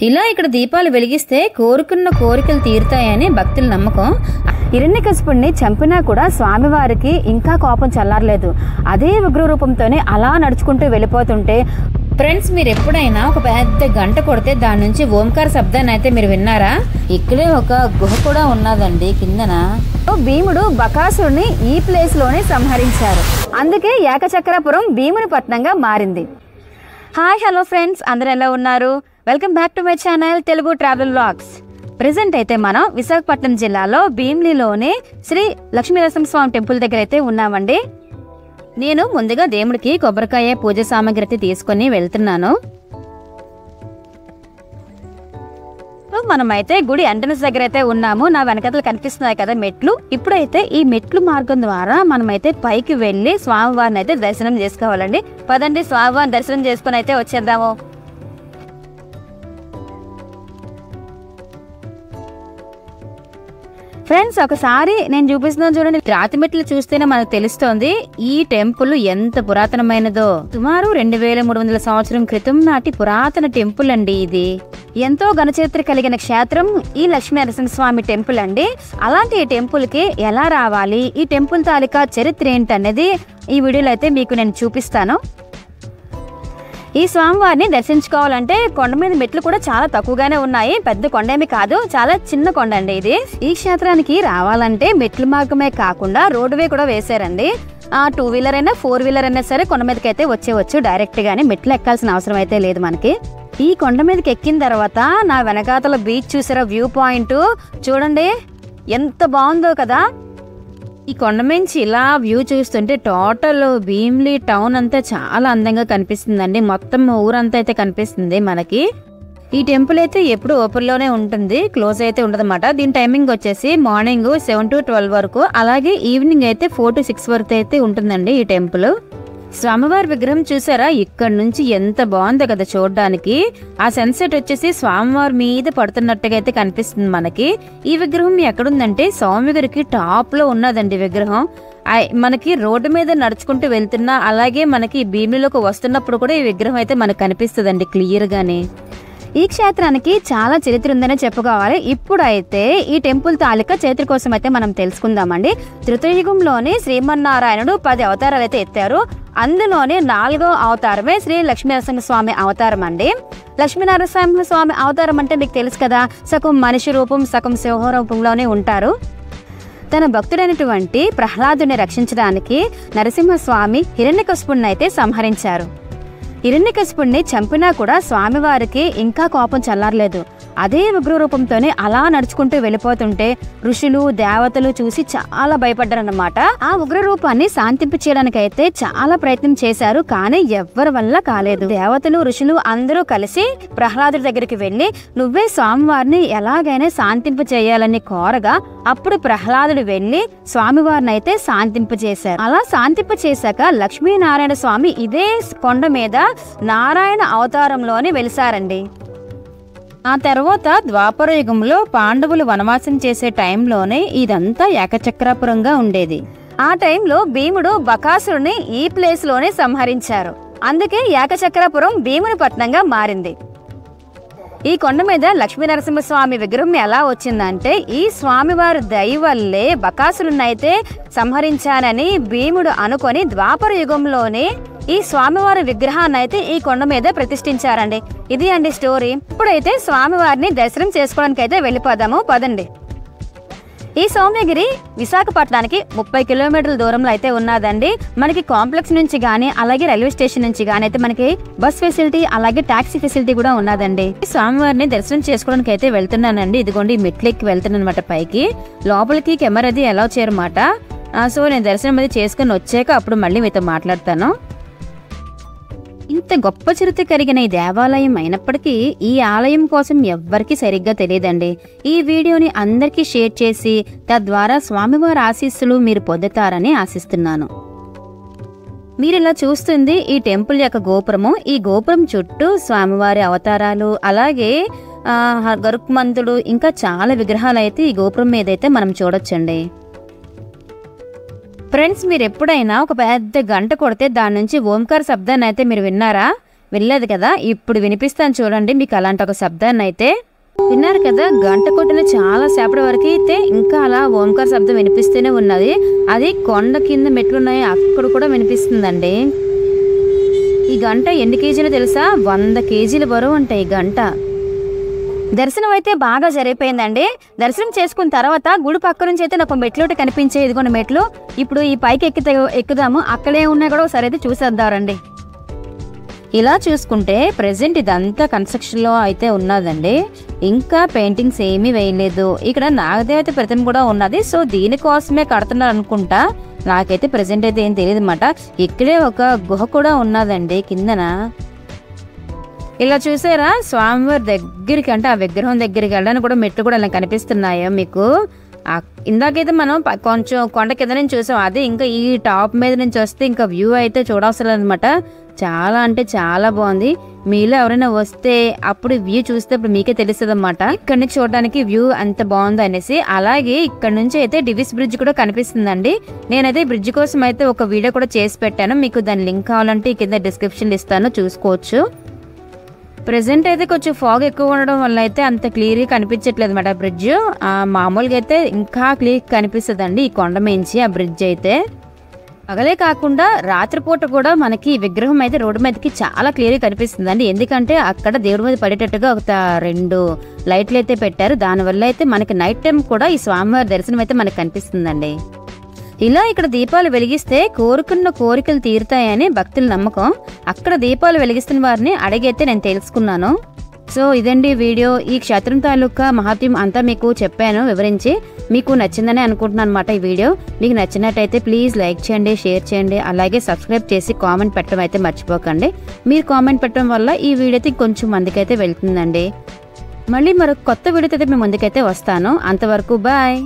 ఇలా ఇక్కడ దీపాలు వెలిగిస్తే కోరుకున్న కోరికలు తీరుతాయని భక్తుల నమ్మకం. హిరణ్యకశిపుడిని చంపినా కూడా స్వామివారికి ఇంకా కోపం చల్లారలేదు. అదే ఉగ్ర రూపంతోనే అలా నడుచుకుంటూ వెళ్ళిపోతుంటే ఫ్రెండ్స్, మీరు ఎప్పుడైనా ఒక పెద్ద గంట కొడితే దాని నుంచి ఓంకార శబ్దాన్ని అయితే మీరు విన్నారా? ఇక్కడే ఒక గుహ కూడా ఉన్నదండి కిందన. భీముడు బకాసురుని ఈ ప్లేస్ లోనే సంహరించారు. అందుకే ఏకచక్రాపురం భీముని పట్నంగా మారింది. హాయ్ హలో ఫ్రెండ్స్, అందరూ ఎలా ఉన్నారు? Welcome back to my channel Telugu travel vlogs. Present అయితే మనం విశాఖపట్నం జిల్లాలో భీమిలిలోని శ్రీ లక్ష్మీనరసింహస్వామి టెంపుల్ దగ్గర అయితే ఉన్నామండి. నేను ముందుగా దేవుడికి కొబ్బరికాయ పూజ సామాగ్రి అయితే తీసుకొని వెళ్తున్నాను. మనమైతే గుడి ఎంట్రన్స్ దగ్గర అయితే ఉన్నాము. నా వెనకతలు కనిపిస్తున్నాయి కదా మెట్లు. ఇప్పుడైతే ఈ మెట్లు మార్గం ద్వారా మనమైతే పైకి వెళ్లి స్వామివారిని అయితే దర్శనం చేసుకోవాలండి. పదండి, స్వామివారిని దర్శనం చేసుకుని అయితే వచ్చేద్దాము. ఫ్రెండ్స్, ఒకసారి నేను చూపిస్తున్నాను చూడండి. రాతి మెట్లు చూస్తేనే మనకు తెలుస్తోంది ఈ టెంపుల్ ఎంత పురాతనమైనదో. సుమారు 2300 సంవత్సరం క్రితం నాటి పురాతన టెంపుల్ అండి ఇది. ఎంతో ఘనచరిత్ర కలిగిన క్షేత్రం ఈ లక్ష్మీనరసింహస్వామి టెంపుల్ అండి. అలాంటి ఈ టెంపుల్ కి ఎలా రావాలి, ఈ టెంపుల్ తాలూకా చరిత్ర ఏంటనేది ఈ వీడియోలో అయితే మీకు నేను చూపిస్తాను. ఈ స్వామివారిని దర్శించుకోవాలంటే కొండ మీద మెట్లు కూడా చాలా తక్కువగానే ఉన్నాయి. పెద్ద కొండేమి కాదు, చాలా చిన్న కొండ అండి ఇది. ఈ క్షేత్రానికి రావాలంటే మెట్లు మార్గమే కాకుండా రోడ్ వే కూడా వేశారండి. 2 వీలర్ అయినా 4 వీలర్ అయినా సరే కొండ మీదకి అయితే వచ్చేవచ్చు డైరెక్ట్ గానే. మెట్లు ఎక్కాల్సిన అవసరం అయితే లేదు మనకి. ఈ కొండ మీదకి ఎక్కిన తర్వాత నా వెనకాతల బీచ్ చూసారా, వ్యూ పాయింట్ చూడండి ఎంత బాగుందో కదా. ఈ కొండ నుంచి ఇలా వ్యూ చూస్తుంటే టోటల్ భీమిలి టౌన్ అంతా చాలా అందంగా కనిపిస్తుందండి. మొత్తం ఊరంతా అయితే కనిపిస్తుంది మనకి. ఈ టెంపుల్ అయితే ఎప్పుడు ఓపెన్ లోనే ఉంటుంది, క్లోజ్ అయితే ఉండదన్నమాట. దీని టైమింగ్ వచ్చేసి మార్నింగ్ 7 to 12 వరకు, అలాగే ఈవినింగ్ అయితే 4 to 6 వరకు అయితే ఉంటుందండి ఈ టెంపుల్. స్వామివారి విగ్రహం చూసారా, ఇక్కడ నుంచి ఎంత బాగుందో కదా చూడడానికి. ఆ సన్సెట్ వచ్చేసి స్వామివారి మీద పడుతున్నట్టుగా అయితే కనిపిస్తుంది మనకి. ఈ విగ్రహం ఎక్కడుందంటే స్వామివారికి టాప్ లో ఉన్నదండి విగ్రహం. మనకి రోడ్డు మీద నడుచుకుంటూ వెళ్తున్నా, అలాగే మనకి భీమిలిలోకి వస్తున్నప్పుడు కూడా ఈ విగ్రహం అయితే మనకు కనిపిస్తుందండి క్లియర్ గానే. ఈ క్షేత్రానికి చాలా చరిత్ర ఉందనే చెప్పుకోవాలి. ఇప్పుడైతే ఈ టెంపుల్ తాలూకా చరిత్ర కోసం అయితే మనం తెలుసుకుందామండి. త్రేతాయుగంలోని శ్రీమన్నారాయణుడు 10 అవతారాలు అయితే ఎత్తారు. అందులోనే 4వ అవతారమే శ్రీ లక్ష్మీనరసింహస్వామి అవతారం అండి. లక్ష్మీనరసింహస్వామి అవతారం అంటే మీకు తెలుసు కదా, సగం మనిషి రూపం సగం సింహ రూపంలోనే ఉంటారు. తన భక్తుడైనటువంటి ప్రహ్లాదుని రక్షించడానికి నరసింహస్వామి హిరణ్యకశిపుడిని అయితే సంహరించారు. హిరణ్యకశిపుడిని చంపినా కూడా స్వామివారికి ఇంకా కోపం చల్లారలేదు. అదే ఉగ్ర రూపంతోనే అలా నడుచుకుంటూ వెళ్ళిపోతుంటే ఋషులు దేవతలు చూసి చాలా భయపడ్డారన్నమాట. ఆ ఉగ్ర రూపాన్ని శాంతింపు చేయడానికి అయితే చాలా ప్రయత్నం చేశారు, కానీ ఎవ్వరి వల్ల కాలేదు. దేవతలు ఋషులు అందరూ కలిసి ప్రహ్లాదుడి దగ్గరికి వెళ్లి నువ్వే స్వామివారిని ఎలాగైనా శాంతింపు చేయాలని కోరగా, అప్పుడు ప్రహ్లాదుడు వెళ్లి స్వామివారిని అయితే శాంతింపు చేశారు. అలా శాంతింపు చేశాక లక్ష్మీనారాయణ స్వామి ఇదే కొండ మీద నారాయణ అవతారంలోని వెలిసారండి. ఆ తర్వాత ద్వాపర యుగంలో పాండవులు వనవాసం చేసే టైంలోనే ఇదంతా ఏకచక్రాపురంగా ఉండేది. ఆ టైంలో భీముడు బకాసురుని ఈ ప్లేస్ లోనే సంహరించారు. అందుకే ఏకచక్రాపురం భీముని పట్నంగా మారింది. ఈ కొండ మీద లక్ష్మీనరసింహస్వామి విగ్రహం ఎలా వచ్చిందంటే, ఈ స్వామివారి దయ వల్లే బకాసురుని అయితే సంహరించానని భీముడు అనుకొని ద్వాపర యుగంలోనే ఈ స్వామివారి విగ్రహాన్ని అయితే ఈ కొండ మీద ప్రతిష్ఠించారండి. ఇది అండి స్టోరీ. ఇప్పుడైతే స్వామివారిని దర్శనం చేసుకోవడానికి అయితే వెళ్ళిపోదాము, పదండి. ఈ సౌమ్యగిరి విశాఖపట్నానికి 30 కిలోమీటర్ల దూరంలో అయితే ఉన్నదండి. మనకి కాంప్లెక్స్ నుంచి గానీ, అలాగే రైల్వే స్టేషన్ నుంచి గానీ అయితే మనకి బస్ ఫెసిలిటీ అలాగే టాక్సీ ఫెసిలిటీ కూడా ఉన్నదండి. స్వామివారిని దర్శనం చేసుకోవడానికి అయితే వెళ్తున్నానండి. ఇదిగోండి మెట్లెక్కి వెళ్తున్నాను అనమాట పైకి. లోపలికి కెమెరా అది అలౌ చేయరన్నమాట. సో నేను దర్శనం అది చేసుకుని వచ్చాక అప్పుడు మళ్ళీ మీతో మాట్లాడతాను. ఇంత గొప్ప చరిత్ర కలిగిన ఈ దేవాలయం అయినప్పటికీ ఈ ఆలయం కోసం ఎవ్వరికీ సరిగ్గా తెలియదండి. ఈ వీడియోని అందరికీ షేర్ చేసి తద్వారా స్వామివారి ఆశీస్సులు మీరు పొందుతారని ఆశిస్తున్నాను. మీరు ఇలా చూస్తుంది ఈ టెంపుల్ యొక్క గోపురము. ఈ గోపురం చుట్టూ స్వామివారి అవతారాలు, అలాగే గరుత్మంతుడు, ఇంకా చాలా విగ్రహాలు అయితే ఈ గోపురం మీద అయితే మనం చూడొచ్చండి. ఫ్రెండ్స్, మీరు ఎప్పుడైనా ఒక పెద్ద గంట కొడితే దాని నుంచి ఓంకార శబ్దాన్ని అయితే మీరు విన్నారా? వెళ్ళలేదు కదా, ఇప్పుడు వినిపిస్తాను చూడండి మీకు అలాంటి ఒక శబ్దాన్ని అయితే. విన్నారు కదా, గంట కొట్టిన చాలా సేపటి వరకు అయితే ఇంకా అలా ఓంకార శబ్దం వినిపిస్తూనే ఉన్నది. అది కొండ కింద మెట్లున్నాయి అక్కడ కూడా వినిపిస్తుందండి. ఈ గంట ఎన్ని కేజీలు తెలుసా? 100 కేజీల బరువు ఉంటాయి ఈ గంట. దర్శనం అయితే బాగా జరిగిపోయిందండి. దర్శనం చేసుకున్న తర్వాత గుడి పక్క నుంచి అయితే నాకు మెట్లు కనిపించే, ఇదిగోండి మెట్లు. ఇప్పుడు ఈ పైకి ఎక్కుదాము, అక్కడే ఉన్నాయి కూడా ఒకసారి అయితే చూసేద్దారండి. ఇలా చూసుకుంటే ప్రెసెంట్ ఇదంతా కన్స్ట్రక్షన్లో అయితే ఉన్నదండి. ఇంకా పెయింటింగ్స్ ఏమీ వేయలేదు. ఇక్కడ నాగదేవత ప్రతిమ కూడా ఉన్నది. సో దీనికోసమే కడుతున్నారు అనుకుంటా, నాకైతే ప్రెసెంట్ అయితే ఏం తెలియదు అన్నమాట. ఇక్కడే ఒక గుహ కూడా ఉన్నదండి కిందన. ఇలా చూసారా, స్వామివారి దగ్గరికి అంటే ఆ విగ్రహం దగ్గరికి వెళ్ళడానికి కూడా మెట్లు కూడా ఇలా కనిపిస్తున్నాయో మీకు. ఇందాకైతే మనం కొంచెం కొండ కింద నుంచి చూసాం, అదే ఇంకా ఈ టాప్ మీద నుంచి వస్తే ఇంకా వ్యూ అయితే చూడవసరం అనమాట. చాలా అంటే చాలా బాగుంది. మీలో ఎవరైనా వస్తే అప్పుడు వ్యూ చూస్తే అప్పుడు మీకే తెలుస్తుంది అన్నమాట, ఇక్కడ నుంచి చూడడానికి వ్యూ ఎంత బాగుంది అనేసి. అలాగే ఇక్కడ నుంచి అయితే డివిస్ బ్రిడ్జ్ కూడా కనిపిస్తుందండి. నేనైతే బ్రిడ్జ్ కోసం అయితే ఒక వీడియో కూడా చేసి పెట్టాను, మీకు దాని లింక్ కావాలంటే కింద డిస్క్రిప్షన్ ఇస్తాను, చూసుకోవచ్చు. ప్రెసెంట్ అయితే కొంచెం ఫాగ్ ఎక్కువ ఉండడం వల్ల అయితే అంత క్లియర్గా కనిపించట్లేదు అన్నమాట బ్రిడ్జ్. మామూలుగా అయితే ఇంకా క్లియర్ కనిపిస్తుందండి ఈ కొండ మించి ఆ బ్రిడ్జ్ అయితే. పగలే కాకుండా రాత్రిపూట కూడా మనకి విగ్రహం అయితే రోడ్డు మీదకి చాలా క్లియర్గా కనిపిస్తుందండి. ఎందుకంటే అక్కడ దేవుడి మీద పడేటట్టుగా ఒక 2 లైట్లు అయితే పెట్టారు. దానివల్ల అయితే మనకి నైట్ టైం కూడా ఈ స్వామివారి దర్శనం అయితే మనకు కనిపిస్తుందండి. ఇలా ఇక్కడ దీపాలు వెలిగిస్తే కోరుకున్న కోరికలు తీరుతాయని భక్తుల నమ్మకం. అక్కడ దీపాలు వెలిగిస్తున్న వారిని అడిగైతే నేను తెలుసుకున్నాను. సో ఇదండి వీడియో. ఈ క్షేత్రం తాలూకా మహాత్మ్యం అంతా మీకు చెప్పాను, వివరించి. మీకు నచ్చిందని అనుకుంటున్నాను అనమాట ఈ వీడియో. మీకు నచ్చినట్టయితే ప్లీజ్ లైక్ చేయండి, షేర్ చేయండి, అలాగే సబ్స్క్రైబ్ చేసి కామెంట్ పెట్టడం అయితే మర్చిపోకండి. మీరు కామెంట్ పెట్టడం వల్ల ఈ వీడియో అయితే కొంచెం మందికైతే వెళ్తుందండి. మళ్ళీ మరొక కొత్త వీడియోతో అయితే మీ ముందుకైతే వస్తాను. అంతవరకు బాయ్.